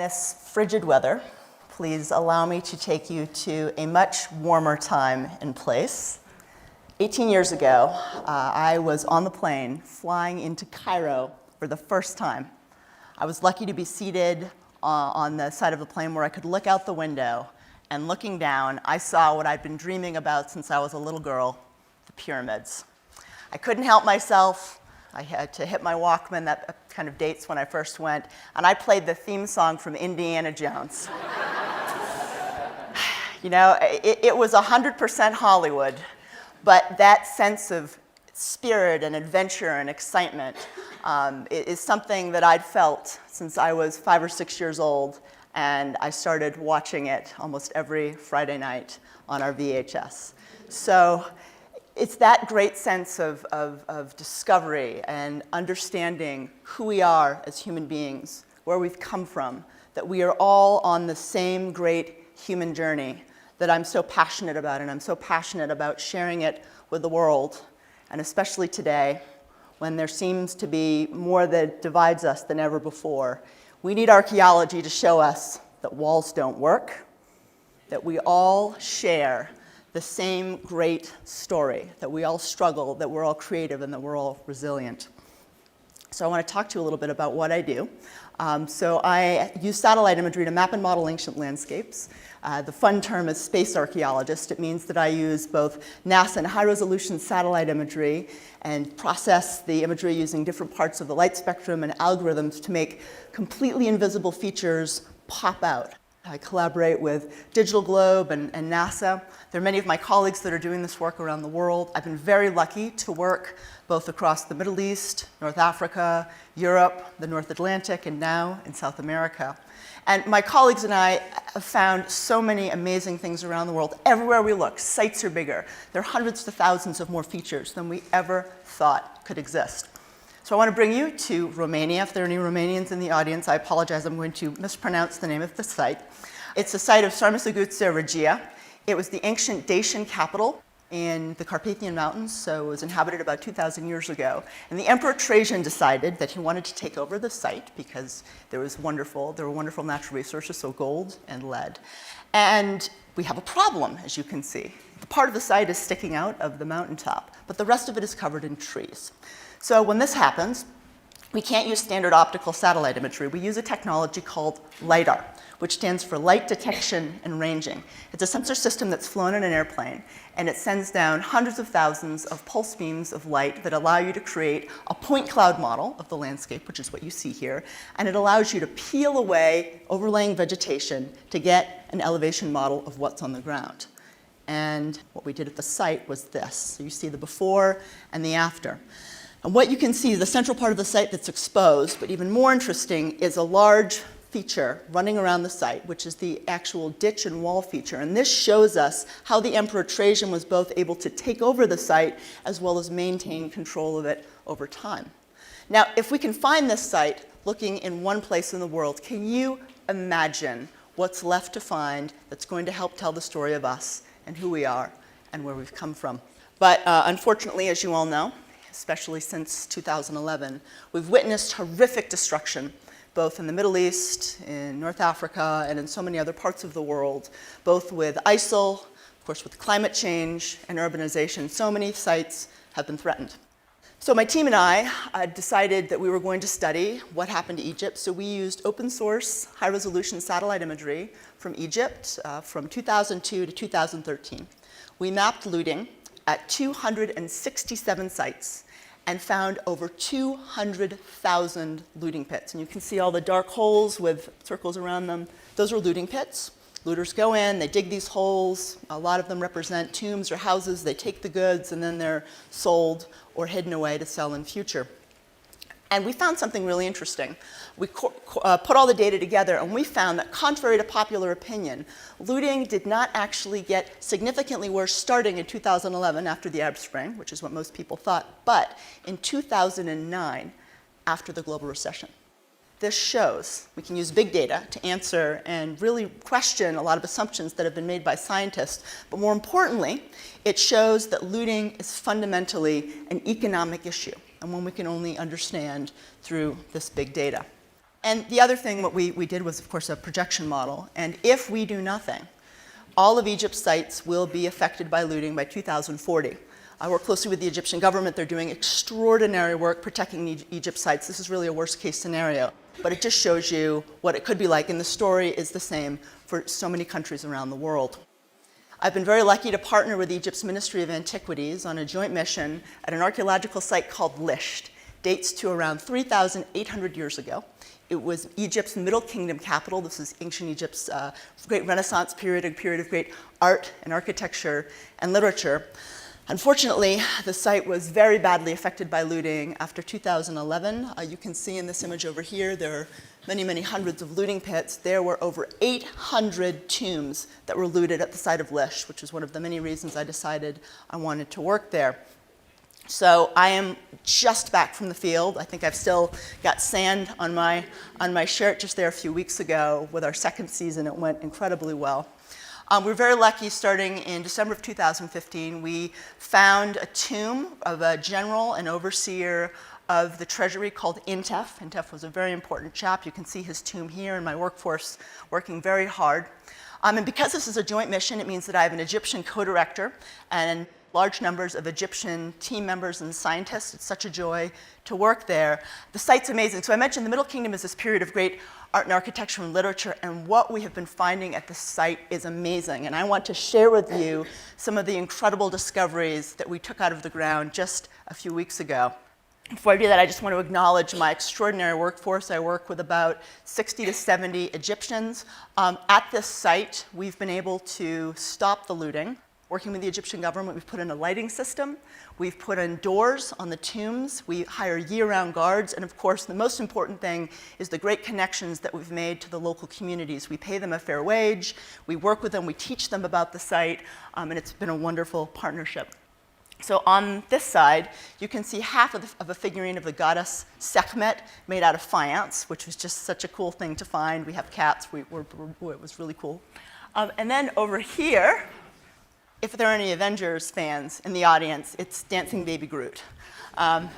this frigid weather, please allow me to take you to a much warmer time and place. 18 years ago, I was on the plane flying into Cairo for the first time. I was lucky to be seated on the side of the plane where I could look out the window, and looking down, I saw what I'd been dreaming about since I was a little girl, the pyramids. I couldn't help myself. I had to hit my Walkman, that kind of dates when I first went, and I played the theme song from Indiana Jones. You know, it was 100% Hollywood, but that sense of spirit and adventure and excitement is something that I'd felt since I was 5 or 6 years old, and I started watching it almost every Friday night on our VHS. So it's that great sense of discovery and understanding who we are as human beings, where we've come from, that we are all on the same great human journey that I'm so passionate about, and I'm so passionate about sharing it with the world, and especially today, when there seems to be more that divides us than ever before. We need archaeology to show us that walls don't work, that we all share the same great story, that we all struggle, that we're all creative, and that we're all resilient. So I want to talk to you a little bit about what I do. So I use satellite imagery to map and model ancient landscapes. The fun term is space archaeologist. It means that I use both NASA and high-resolution satellite imagery and process the imagery using different parts of the light spectrum and algorithms to make completely invisible features pop out. I collaborate with Digital Globe and NASA. There are many of my colleagues that are doing this work around the world. I've been very lucky to work both across the Middle East, North Africa, Europe, the North Atlantic, and now in South America. And my colleagues and I have found so many amazing things around the world. Everywhere we look, sites are bigger. There are hundreds to thousands of more features than we ever thought could exist. So I want to bring you to Romania. If there are any Romanians in the audience, I apologize, I'm going to mispronounce the name of the site. It's the site of Sarmiseguța Regia. It was the ancient Dacian capital in the Carpathian Mountains, so it was inhabited about 2,000 years ago. And the Emperor Trajan decided that he wanted to take over the site because there were wonderful natural resources, so gold and lead. And we have a problem, as you can see. The part of the site is sticking out of the mountaintop, but the rest of it is covered in trees. So when this happens, we can't use standard optical satellite imagery. We use a technology called LiDAR, which stands for Light Detection and Ranging. It's a sensor system that's flown in an airplane, and it sends down hundreds of thousands of pulse beams of light that allow you to create a point cloud model of the landscape, which is what you see here, and it allows you to peel away overlaying vegetation to get an elevation model of what's on the ground. And what we did at the site was this. So you see the before and the after. And what you can see, the central part of the site that's exposed, but even more interesting, is a large feature running around the site, which is the actual ditch and wall feature. And this shows us how the Emperor Trajan was both able to take over the site as well as maintain control of it over time. Now, if we can find this site looking in one place in the world, can you imagine what's left to find that's going to help tell the story of us and who we are and where we've come from? But unfortunately, as you all know, especially since 2011, we've witnessed horrific destruction, both in the Middle East, in North Africa, and in so many other parts of the world, both with ISIL, of course with climate change and urbanization. So many sites have been threatened. So my team and I decided that we were going to study what happened to Egypt. So we used open source, high-resolution satellite imagery from Egypt from 2002 to 2013. We mapped looting at 267 sites and found over 200,000 looting pits. And you can see all the dark holes with circles around them. Those are looting pits. Looters go in, they dig these holes. A lot of them represent tombs or houses. They take the goods, and then they're sold or hidden away to sell in future. And we found something really interesting. We put all the data together, and we found that contrary to popular opinion, looting did not actually get significantly worse starting in 2011 after the Arab Spring, which is what most people thought, but in 2009 after the global recession. This shows we can use big data to answer and really question a lot of assumptions that have been made by scientists, but more importantly, it shows that looting is fundamentally an economic issue, and one we can only understand through this big data. And the other thing what we did was, of course, a projection model. And if we do nothing, all of Egypt's sites will be affected by looting by 2040. I work closely with the Egyptian government. They're doing extraordinary work protecting Egypt's sites. This is really a worst-case scenario, but it just shows you what it could be like, and the story is the same for so many countries around the world. I've been very lucky to partner with Egypt's Ministry of Antiquities on a joint mission at an archaeological site called Lisht. Dates to around 3,800 years ago. It was Egypt's Middle Kingdom capital. This is ancient Egypt's great Renaissance period, a period of great art and architecture and literature. Unfortunately, the site was very badly affected by looting after 2011. You can see in this image over here, there are many, many hundreds of looting pits. There were over 800 tombs that were looted at the site of Lisht, which is one of the many reasons I decided I wanted to work there. So I am just back from the field. I think I've still got sand on my shirt, just there a few weeks ago. With our second season, it went incredibly well. We're very lucky. Starting in December of 2015, we found a tomb of a general and overseer of the treasury called Intef. Intef was a very important chap. You can see his tomb here in my workforce working very hard. And because this is a joint mission, it means that I have an Egyptian co-director and large numbers of Egyptian team members and scientists. It's such a joy to work there. The site's amazing. So I mentioned the Middle Kingdom is this period of great art and architecture and literature, and what we have been finding at the site is amazing. And I want to share with you some of the incredible discoveries that we took out of the ground just a few weeks ago. Before I do that, I just want to acknowledge my extraordinary workforce. I work with about 60 to 70 Egyptians. At this site, we've been able to stop the looting. Working with the Egyptian government, we've put in a lighting system. We've put in doors on the tombs. We hire year-round guards. And of course, the most important thing is the great connections that we've made to the local communities. We pay them a fair wage. We work with them. We teach them about the site. And it's been a wonderful partnership. So on this side, you can see half of a figurine of the goddess Sekhmet made out of faience, which was just such a cool thing to find. We have cats. It was really cool. And then over here, if there are any Avengers fans in the audience, it's Dancing Baby Groot. Kind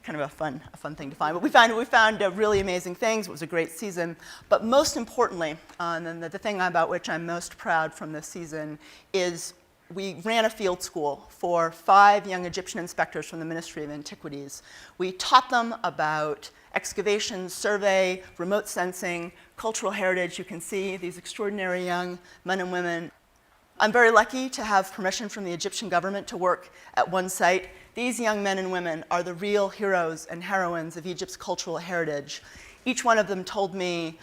of a fun thing to find. But we found really amazing things. It was a great season. But most importantly, and the thing about which I'm most proud from this season is we ran a field school for 5 young Egyptian inspectors from the Ministry of Antiquities. We taught them about excavation, survey, remote sensing, cultural heritage. You can see these extraordinary young men and women. I'm very lucky to have permission from the Egyptian government to work at one site. These young men and women are the real heroes and heroines of Egypt's cultural heritage. Each one of them told me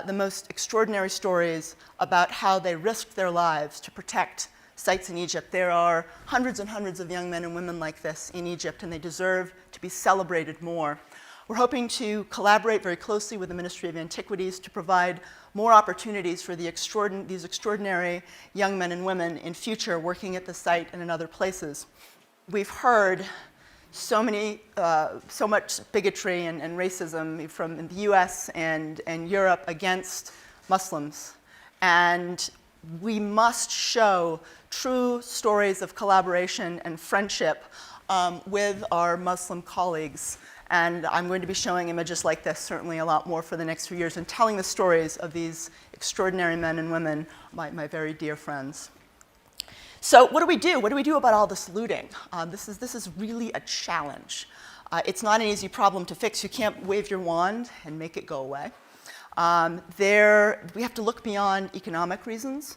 the most extraordinary stories about how they risked their lives to protect sites in Egypt. There are hundreds and hundreds of young men and women like this in Egypt, and they deserve to be celebrated more. We're hoping to collaborate very closely with the Ministry of Antiquities to provide more opportunities for these extraordinary young men and women in future working at the site and in other places. We've heard so much bigotry and racism from the US and Europe against Muslims. And we must show true stories of collaboration and friendship with our Muslim colleagues. And I'm going to be showing images like this, certainly a lot more for the next few years, and telling the stories of these extraordinary men and women, my very dear friends. So what do we do? What do we do about all this looting? This is really a challenge. It's not an easy problem to fix. You can't wave your wand and make it go away. We have to look beyond economic reasons.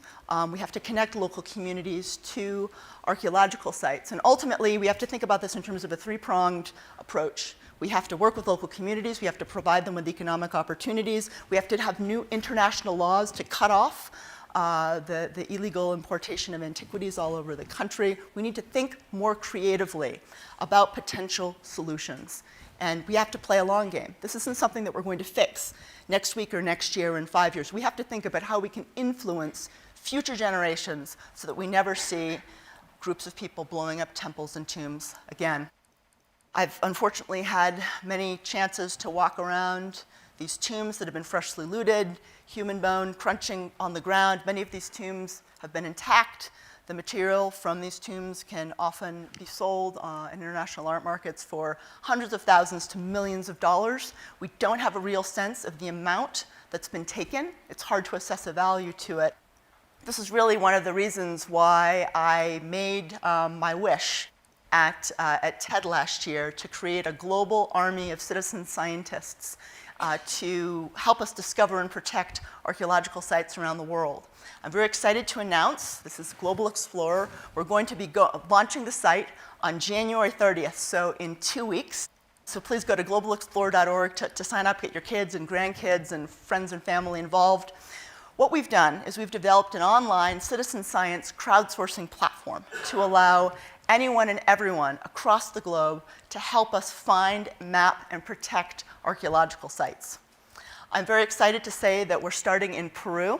We have to connect local communities to archaeological sites. And ultimately, we have to think about this in terms of a 3-pronged approach. We have to work with local communities. We have to provide them with economic opportunities. We have to have new international laws to cut off the illegal importation of antiquities all over the country. We need to think more creatively about potential solutions. And we have to play a long game. This isn't something that we're going to fix next week or next year or in 5 years. We have to think about how we can influence future generations so that we never see groups of people blowing up temples and tombs again. I've unfortunately had many chances to walk around these tombs that have been freshly looted, human bone crunching on the ground. Many of these tombs have been intact. The material from these tombs can often be sold in international art markets for hundreds of thousands to millions of dollars. We don't have a real sense of the amount that's been taken. It's hard to assess a value to it. This is really one of the reasons why I made my wish at TED last year to create a global army of citizen scientists to help us discover and protect archaeological sites around the world. I'm very excited to announce, this is GlobalXplorer, we're going to be launching the site on January 30th, so in 2 weeks. So please go to globalexplorer.org to sign up, get your kids and grandkids and friends and family involved. What we've done is we've developed an online citizen science crowdsourcing platform to allow anyone and everyone across the globe to help us find, map, and protect archaeological sites. I'm very excited to say that we're starting in Peru.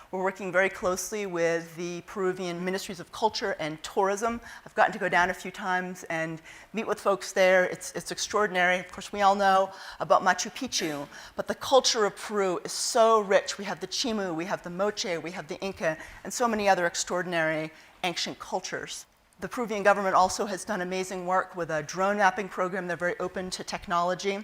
We're working very closely with the Peruvian Ministries of Culture and Tourism. I've gotten to go down a few times and meet with folks there. It's extraordinary. Of course, we all know about Machu Picchu, but the culture of Peru is so rich. We have the Chimu, we have the Moche, we have the Inca, and so many other extraordinary ancient cultures. The Peruvian government also has done amazing work with a drone mapping program. They're very open to technology.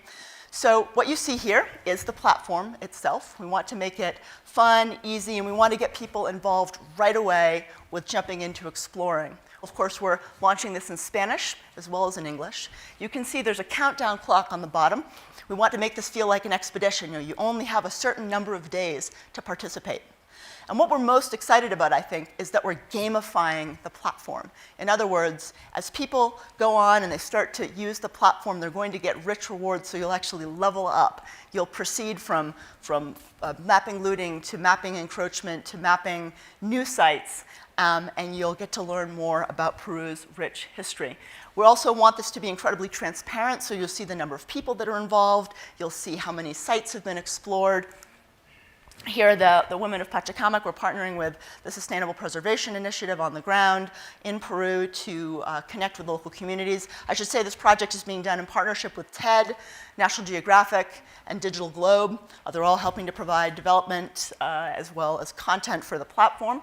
So what you see here is the platform itself. We want to make it fun, easy, and we want to get people involved right away with jumping into exploring. Of course, we're launching this in Spanish as well as in English. You can see there's a countdown clock on the bottom. We want to make this feel like an expedition. You only have a certain number of days to participate. And what we're most excited about, I think, is that we're gamifying the platform. In other words, as people go on and they start to use the platform, they're going to get rich rewards, so you'll actually level up. You'll proceed from mapping looting to mapping encroachment to mapping new sites, and you'll get to learn more about Peru's rich history. We also want this to be incredibly transparent, so you'll see the number of people that are involved. You'll see how many sites have been explored. Here, the women of Parcak, we're partnering with the Sustainable Preservation Initiative on the ground in Peru to connect with local communities. I should say this project is being done in partnership with TED, National Geographic, and Digital Globe. They're all helping to provide development as well as content for the platform.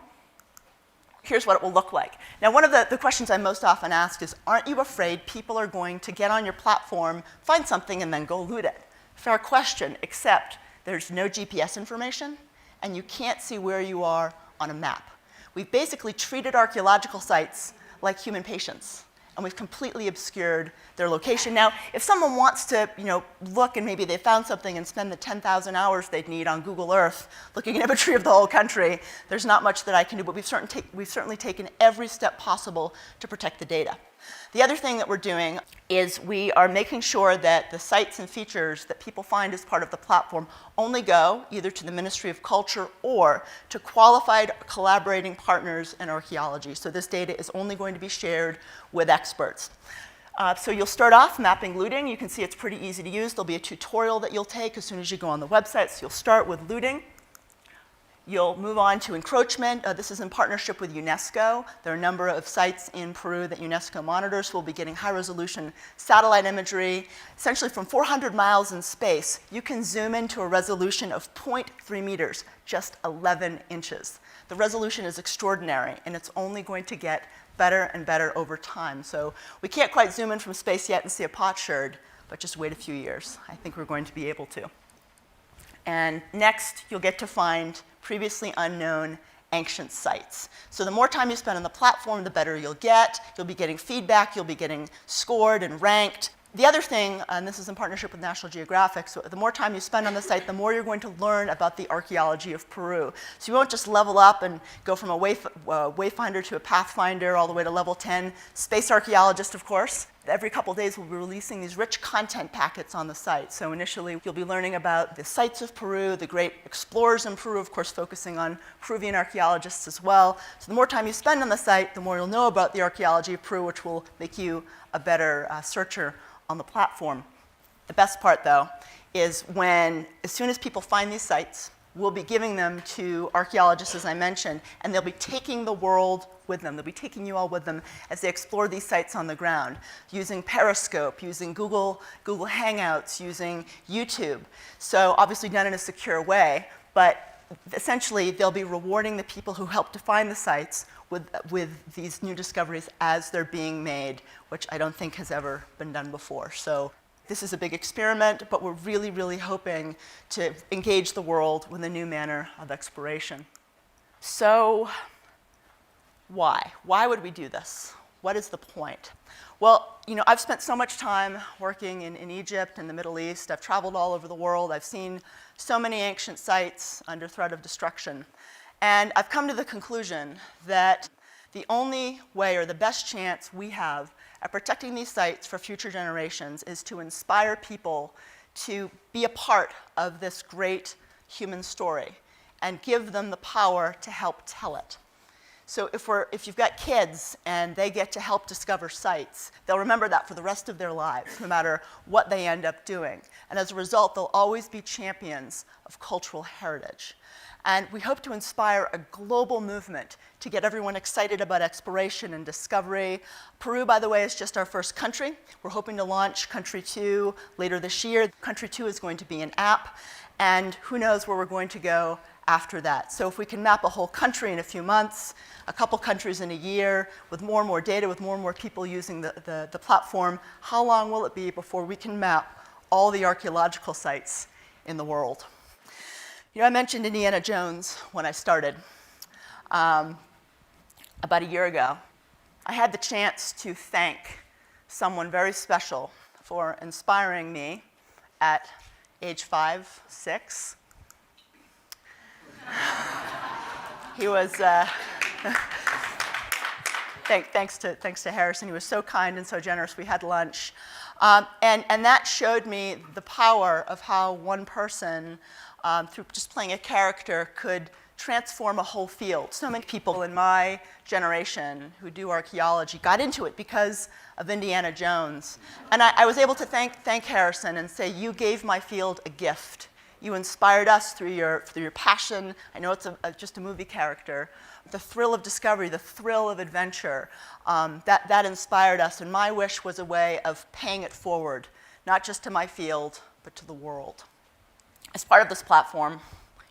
Here's what it will look like. Now, one of the questions I most often ask is, aren't you afraid people are going to get on your platform, find something, and then go loot it? Fair question, except there's no GPS information, and you can't see where you are on a map. We've basically treated archaeological sites like human patients, and we've completely obscured their location. Now, if someone wants to look and maybe they found something and spend the 10,000 hours they'd need on Google Earth looking at imagery of the whole country, there's not much that I can do, but we've certainly taken every step possible to protect the data. The other thing that we're doing is we are making sure that the sites and features that people find as part of the platform only go either to the Ministry of Culture or to qualified collaborating partners in archaeology. So this data is only going to be shared with experts. So you'll start off mapping looting. You can see it's pretty easy to use. There'll be a tutorial that you'll take as soon as you go on the website. So you'll start with looting. You'll move on to encroachment. This is in partnership with UNESCO. There are a number of sites in Peru that UNESCO monitors. We'll be getting high-resolution satellite imagery. Essentially, from 400 miles in space, you can zoom into a resolution of 0.3 meters, just 11 inches. The resolution is extraordinary, and it's only going to get better and better over time. So we can't quite zoom in from space yet and see a potsherd, but just wait a few years. I think we're going to be able to. And next, you'll get to find previously unknown ancient sites. So the more time you spend on the platform, the better you'll get. You'll be getting feedback. You'll be getting scored and ranked. The other thing, and this is in partnership with National Geographic, so the more time you spend on the site, the more you're going to learn about the archaeology of Peru. So you won't just level up and go from a wayfinder to a pathfinder all the way to level 10. Space archaeologist, of course. Every couple of days, we'll be releasing these rich content packets on the site. So initially, you'll be learning about the sites of Peru, the great explorers in Peru, of course, focusing on Peruvian archaeologists as well. So the more time you spend on the site, the more you'll know about the archaeology of Peru, which will make you a better searcher on the platform. The best part, though, is when, as soon as people find these sites, we'll be giving them to archaeologists, as I mentioned, and they'll be taking the world with them. They'll be taking you all with them as they explore these sites on the ground, using Periscope, using Google Hangouts, using YouTube. So obviously done in a secure way, but essentially, they'll be rewarding the people who help to find the sites with these new discoveries as they're being made, which I don't think has ever been done before. So this is a big experiment, but we're really, really hoping to engage the world with a new manner of exploration. So why? Why would we do this? What is the point? Well, I've spent so much time working in Egypt and the Middle East. I've traveled all over the world. I've seen so many ancient sites under threat of destruction. And I've come to the conclusion that the only way or the best chance we have at protecting these sites for future generations is to inspire people to be a part of this great human story and give them the power to help tell it. So if you've got kids and they get to help discover sites, they'll remember that for the rest of their lives, no matter what they end up doing. And as a result, they'll always be champions of cultural heritage. And we hope to inspire a global movement to get everyone excited about exploration and discovery. Peru, by the way, is just our first country. We're hoping to launch Country 2 later this year. Country 2 is going to be an app, and who knows where we're going to go after that. So if we can map a whole country in a few months, a couple countries in a year, with more and more data, with more and more people using the platform, how long will it be before we can map all the archaeological sites in the world? I mentioned Indiana Jones when I started about a year ago. I had the chance to thank someone very special for inspiring me at age 5, 6. He was, thanks to Harrison, he was so kind and so generous. We had lunch. And that showed me the power of how one person, through just playing a character, could transform a whole field. So many people in my generation who do archaeology got into it because of Indiana Jones. And I was able to thank Harrison and say, you gave my field a gift. You inspired us through your passion. I know it's just a movie character. The thrill of discovery, the thrill of adventure, that inspired us. And my wish was a way of paying it forward, not just to my field, but to the world. As part of this platform,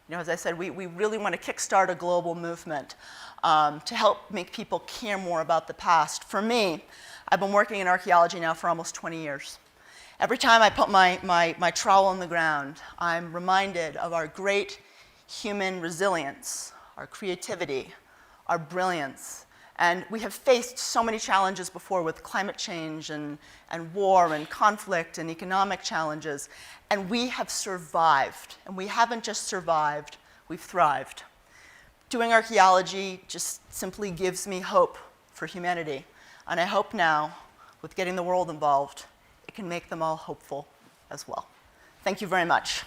as I said, we really want to kickstart a global movement to help make people care more about the past. For me, I've been working in archaeology now for almost 20 years. Every time I put my trowel on the ground, I'm reminded of our great human resilience, our creativity, our brilliance. And we have faced so many challenges before with climate change and war and conflict and economic challenges. And we have survived. And we haven't just survived, we've thrived. Doing archaeology just simply gives me hope for humanity. And I hope now, with getting the world involved, it can make them all hopeful as well. Thank you very much.